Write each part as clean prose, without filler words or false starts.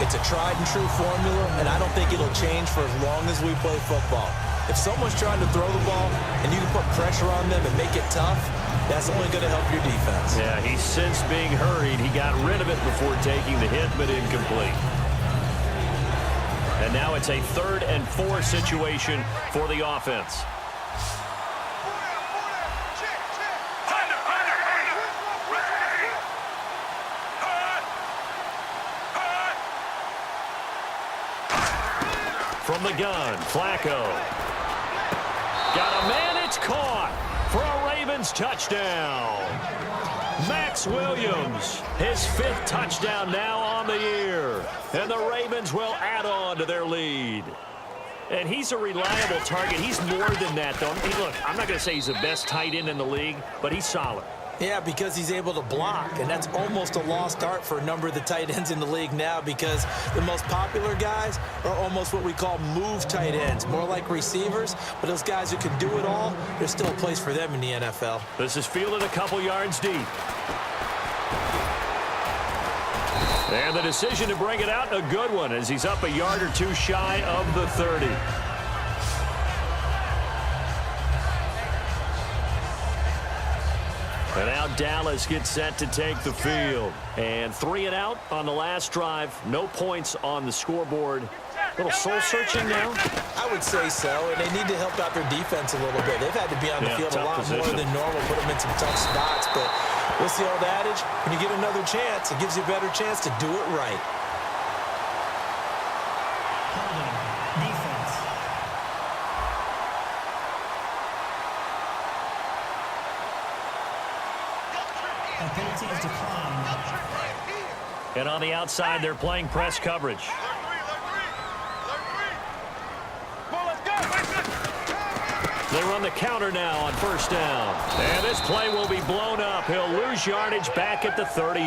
It's a tried and true formula, and I don't think it'll change for as long as we play football. If someone's trying to throw the ball and you can put pressure on them and make it tough, that's only going to help your defense. Yeah, he's since being hurried. He got rid of it before taking the hit, but incomplete. And now it's a 3rd and 4 situation for the offense. From the gun, Flacco. Got a man, it's caught for a Ravens touchdown. Max Williams, his 5th touchdown now on the year. And the Ravens will add on to their lead. And he's a reliable target. He's more than that, though. Hey, look, I'm not going to say he's the best tight end in the league, but he's solid. Yeah, because he's able to block, and that's almost a lost art for a number of the tight ends in the league now because the most popular guys are almost what we call move tight ends, more like receivers, but those guys who can do it all, there's still a place for them in the NFL. This is fielded a couple yards deep. And the decision to bring it out, a good one, as he's up a yard or two shy of the 30. And now Dallas gets set to take the field. And 3 and out on the last drive. No points on the scoreboard. A little soul-searching now? I would say so, and they need to help out their defense a little bit. They've had to be on the field a lot more than normal, put them in some tough spots. But what's the old adage? When you get another chance, it gives you a better chance to do it right. And on the outside, they're playing press coverage. They run the counter now on 1st down. And this play will be blown up. He'll lose yardage back at the 38.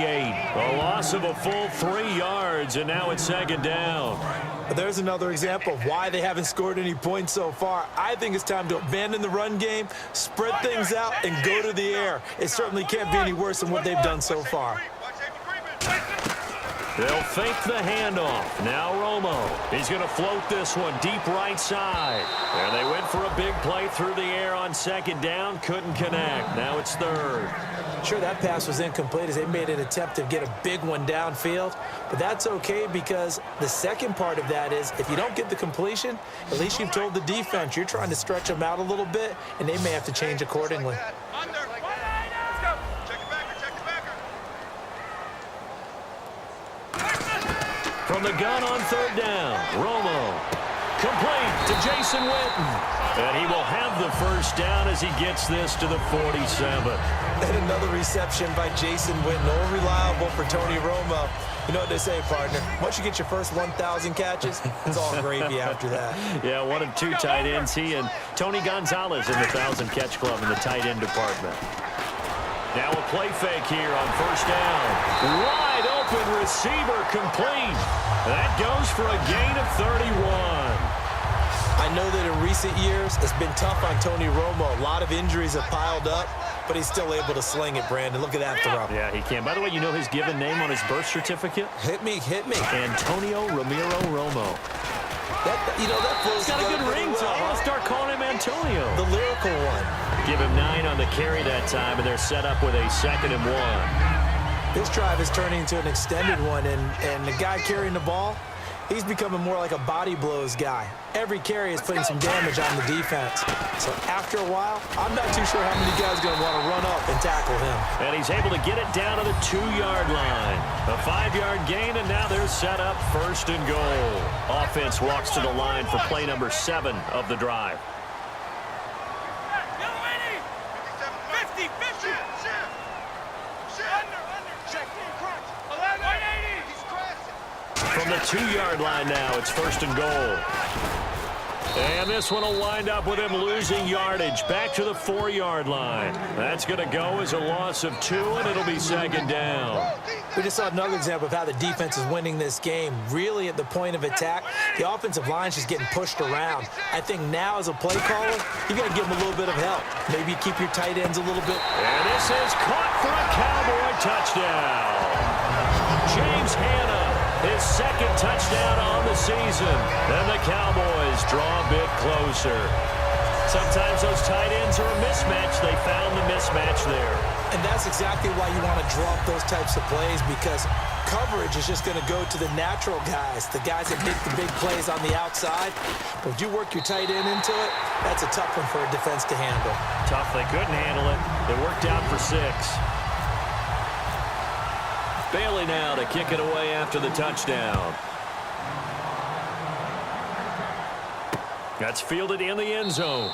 A loss of a full 3 yards, and now it's 2nd down. There's another example of why they haven't scored any points so far. I think it's time to abandon the run game, spread things out, and go to the air. It certainly can't be any worse than what they've done so far. They'll fake the handoff. Now Romo. He's going to float this one deep right side. And they went for a big play through the air on 2nd down. Couldn't connect. Now it's 3rd. Sure, that pass was incomplete as they made an attempt to get a big one downfield. But that's okay because the second part of that is if you don't get the completion, at least you've told the defense you're trying to stretch them out a little bit, and they may have to change accordingly. From the gun on 3rd down, Romo. Complete to Jason Witten. And he will have the 1st down as he gets this to the 47. And another reception by Jason Witten. All reliable for Tony Romo. You know what they say, partner. Once you get your first 1,000 catches, it's all gravy after that. Yeah, 1 of 2 tight ends. He and Tony Gonzalez in the 1,000-catch club in the tight end department. Now a play fake here on 1st down. Wide open receiver complete. That goes for a gain of 31. I know that in recent years, it's been tough on Tony Romo. A lot of injuries have piled up, but he's still able to sling it, Brandon. Look at that throw. Yeah, he can. By the way, you know his given name on his birth certificate? Hit me. Antonio Ramiro Romo. That flows. He's got a good ring to him. I'll start calling him Antonio. The lyrical one. Give him 9 on the carry that time, and they're set up with a 2nd and 1. This drive is turning into an extended one, and the guy carrying the ball, he's becoming more like a body blows guy. Every carry is putting some damage on the defense. So after a while, I'm not too sure how many guys are going to want to run up and tackle him. And he's able to get it down to the 2-yard line. A 5-yard gain, and now they're set up 1st and goal. Offense walks to the line for play number 7 of the drive. From the 2-yard line now, it's 1st and goal. And this one will wind up with him losing yardage back to the 4-yard line. That's going to go as a loss of 2, and it'll be 2nd down. We just saw another example of how the defense is winning this game. Really at the point of attack, the offensive line's just getting pushed around. I think now as a play caller, you got to give them a little bit of help. Maybe keep your tight ends a little bit. And this is caught for a Cowboy touchdown. James Hanna his second touchdown on the season. And the Cowboys draw a bit closer. Sometimes those tight ends are a mismatch. They found the mismatch there. And that's exactly why you want to draw up those types of plays, because coverage is just going to go to the natural guys, the guys that make the big plays on the outside. But if you work your tight end into it, that's a tough one for a defense to handle. Tough. They couldn't handle it. It worked out for 6. Bailey now to kick it away after the touchdown. That's fielded in the end zone.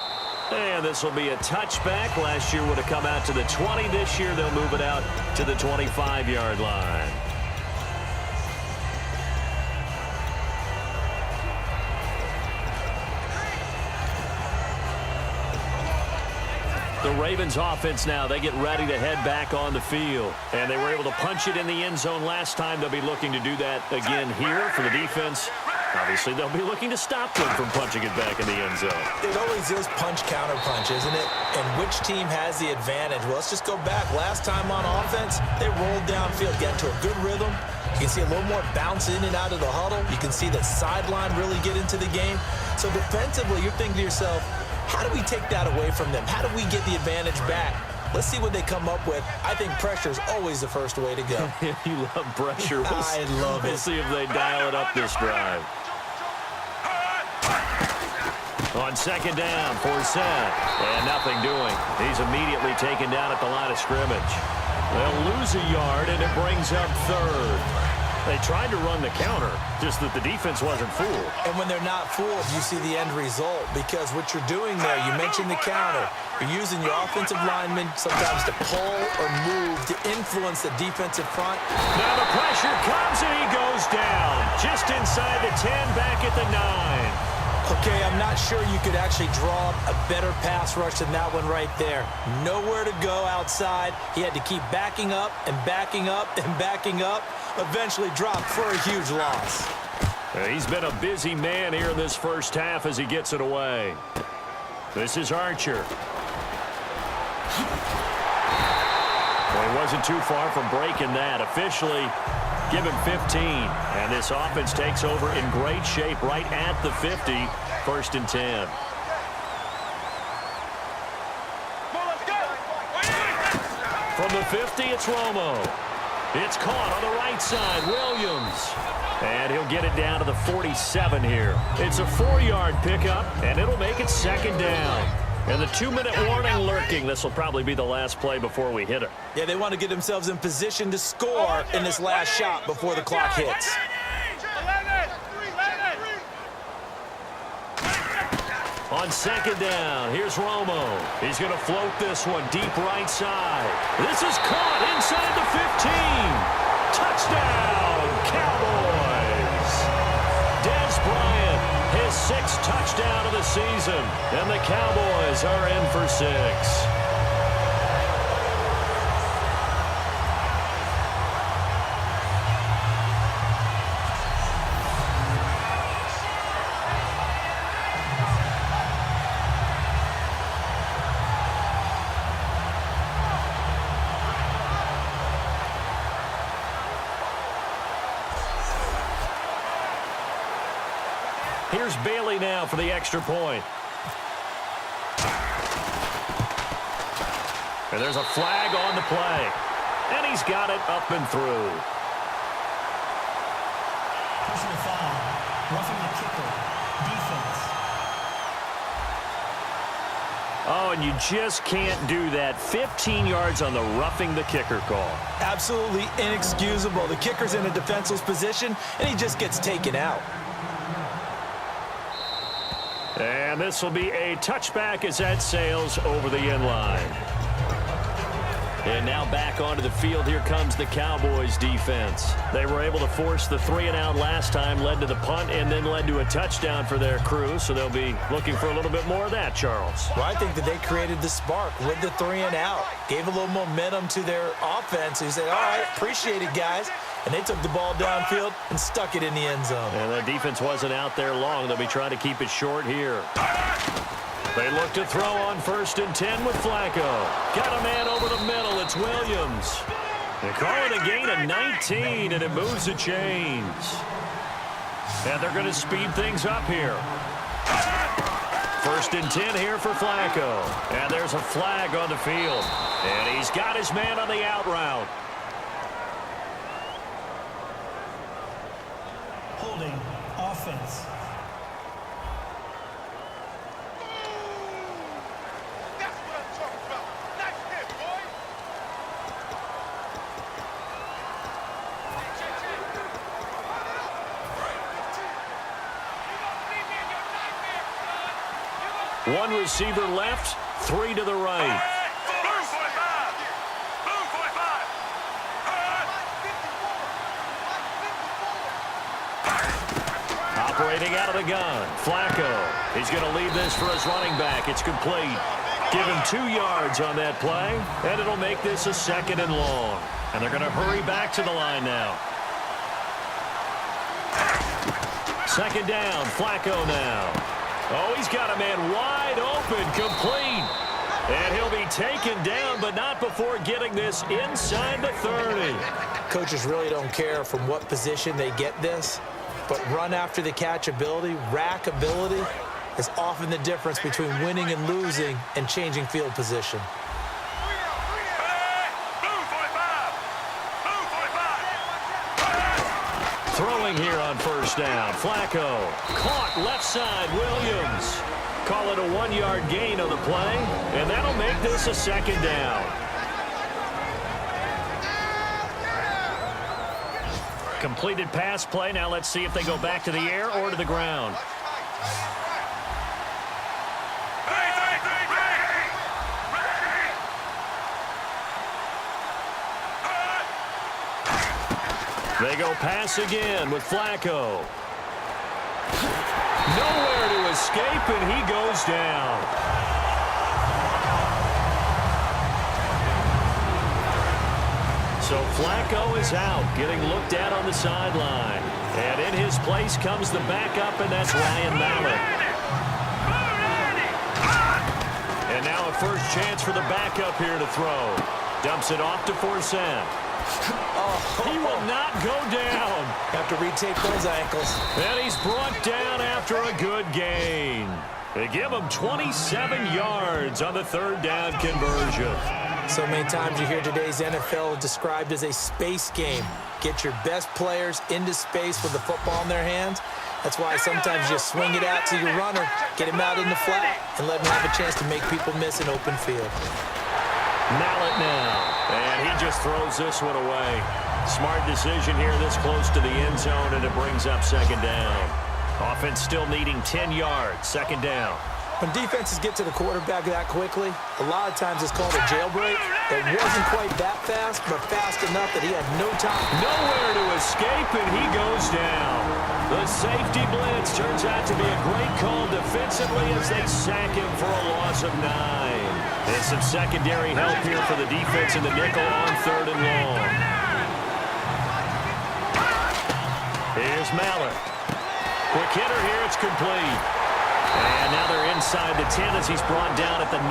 And this will be a touchback. Last year would have come out to the 20. This year they'll move it out to the 25-yard line. The Ravens offense now, they get ready to head back on the field. And they were able to punch it in the end zone last time. They'll be looking to do that again here for the defense. Obviously, they'll be looking to stop them from punching it back in the end zone. It always is punch-counter-punch, isn't it? And which team has the advantage? Well, let's just go back. Last time on offense, they rolled downfield, got into a good rhythm. You can see a little more bounce in and out of the huddle. You can see the sideline really get into the game. So defensively, you're thinking to yourself, how do we take that away from them? How do we get the advantage back? Let's see what they come up with. I think pressure is always the first way to go. You love pressure. I love it. We'll see if they dial it up this drive. On second down for Seth. And nothing doing. He's immediately taken down at the line of scrimmage. They'll lose a yard, and it brings up third. They tried to run the counter, just that the defense wasn't fooled. And when they're not fooled, you see the end result, because what you're doing there, you mentioned the counter. You're using your offensive linemen sometimes to pull or move to influence the defensive front. Now the pressure comes, and he goes down. Just inside the 10, back at the 9. Okay, I'm not sure you could actually draw a better pass rush than that one right there. Nowhere to go outside. He had to keep backing up and backing up and backing up. Eventually dropped for a huge loss. He's been a busy man here in this first half as he gets it away. This is Archer. Well, he wasn't too far from breaking that. Officially, give him 15. And this offense takes over in great shape right at the 50. 1st and 10. From the 50, it's Romo. It's caught on the right side. Williams. And he'll get it down to the 47 here. It's a 4-yard pickup, and it'll make it 2nd down. And the 2-minute warning lurking. This will probably be the last play before we hit it. Yeah, they want to get themselves in position to score in this last shot before the clock hits. On 2nd down, here's Romo. He's going to float this one deep right side. This is caught inside the 15. Touchdown, Cowboys. Dez Bryant, his 6th touchdown of the season. And the Cowboys are in for 6. Here's Bailey now for the extra point. And there's a flag on the play. And he's got it up and through. Personal foul. Roughing the kicker. Defense. Oh, and you just can't do that. 15 yards on the roughing the kicker call. Absolutely inexcusable. The kicker's in a defenseless position, and he just gets taken out. And this will be a touchback as that sails over the end line. And now back onto the field. Here comes the Cowboys defense. They were able to force the 3-and-out last time, led to the punt, and then led to a touchdown for their crew. So they'll be looking for a little bit more of that, Charles. Well, I think that they created the spark with the 3-and-out. Gave a little momentum to their offense. He said, all right, appreciate it, guys. And they took the ball downfield and stuck it in the end zone. And the defense wasn't out there long. They'll be trying to keep it short here. They look to throw on 1st and 10 with Flacco. Got a man over the middle. It's Williams. They call it a gain of 19, and it moves the chains. And they're going to speed things up here. 1st and 10 here for Flacco. And there's a flag on the field. And he's got his man on the out route. Holding offense. That's what I'm talking about. Nice hit, boy. One receiver left, 3 to the right. Operating out of the gun, Flacco. He's going to leave this for his running back. It's complete. Give him 2 yards on that play, and it'll make this a 2nd and long. And they're going to hurry back to the line now. 2nd down, Flacco now. Oh, he's got a man wide open, complete. And he'll be taken down, but not before getting this inside the 30. Coaches really don't care from what position they get this, but run after the catch ability, rack ability, is often the difference between winning and losing and changing field position. Throwing here on 1st down. Flacco caught left side. Williams. Call it a 1-yard gain on the play, and that'll make this a 2nd down. Completed pass play. Now let's see if they go back to the air or to the ground. They go pass again with Flacco. Nowhere to escape, and he goes down. So Flacco is out, getting looked at on the sideline. And in his place comes the backup, and that's Ryan Mallett. And now a first chance for the backup here to throw. Dumps it off to Forsett. He will not go down. Have to retake those ankles. And he's brought down after a good gain. They give him 27 yards on the 3rd down conversion. So many times you hear today's NFL described as a space game. Get your best players into space with the football in their hands. That's why sometimes you swing it out to your runner, get him out in the flat, and let him have a chance to make people miss an open field. Mallett now. And he just throws this one away. Smart decision here this close to the end zone, and it brings up 2nd down. Offense still needing 10 yards, 2nd down. When defenses get to the quarterback that quickly, a lot of times it's called a jailbreak. It wasn't quite that fast, but fast enough that he had no time. Nowhere to escape, and he goes down. The safety blitz turns out to be a great call defensively as they sack him for a loss of 9. And some secondary help here for the defense in the nickel on 3rd and long. Here's Mallett. Quick hitter here, it's complete. And now they're inside the 10 as he's brought down at the 9.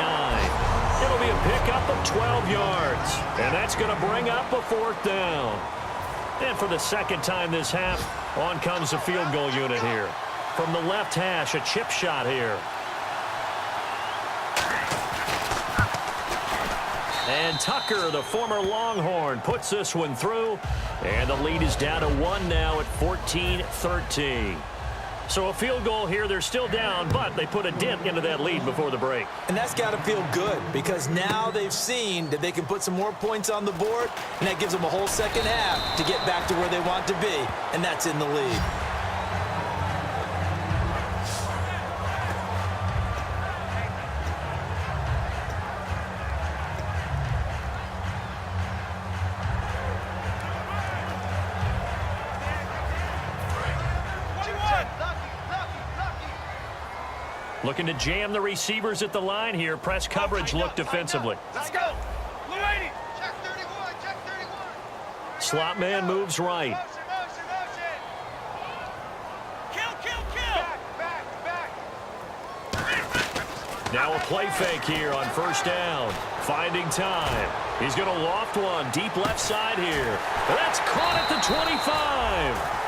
It'll be a pickup of 12 yards. And that's going to bring up a 4th down. And for the 2nd time this half, on comes the field goal unit here. From the left hash, a chip shot here. And Tucker, the former Longhorn, puts this one through. And the lead is down to 1 now at 14-13. So a field goal here, they're still down, but they put a dent into that lead before the break. And that's got to feel good because now they've seen that they can put some more points on the board, and that gives them a whole 2nd half to get back to where they want to be, and that's in the lead. Looking to jam the receivers at the line here. Press coverage look defensively. Let's go. Blue 80. Check 31. Check 31. Slot man moves right. Motion. Kill. Back. Now a play fake here on 1st down. Finding time. He's going to loft one deep left side here. That's caught at the 25.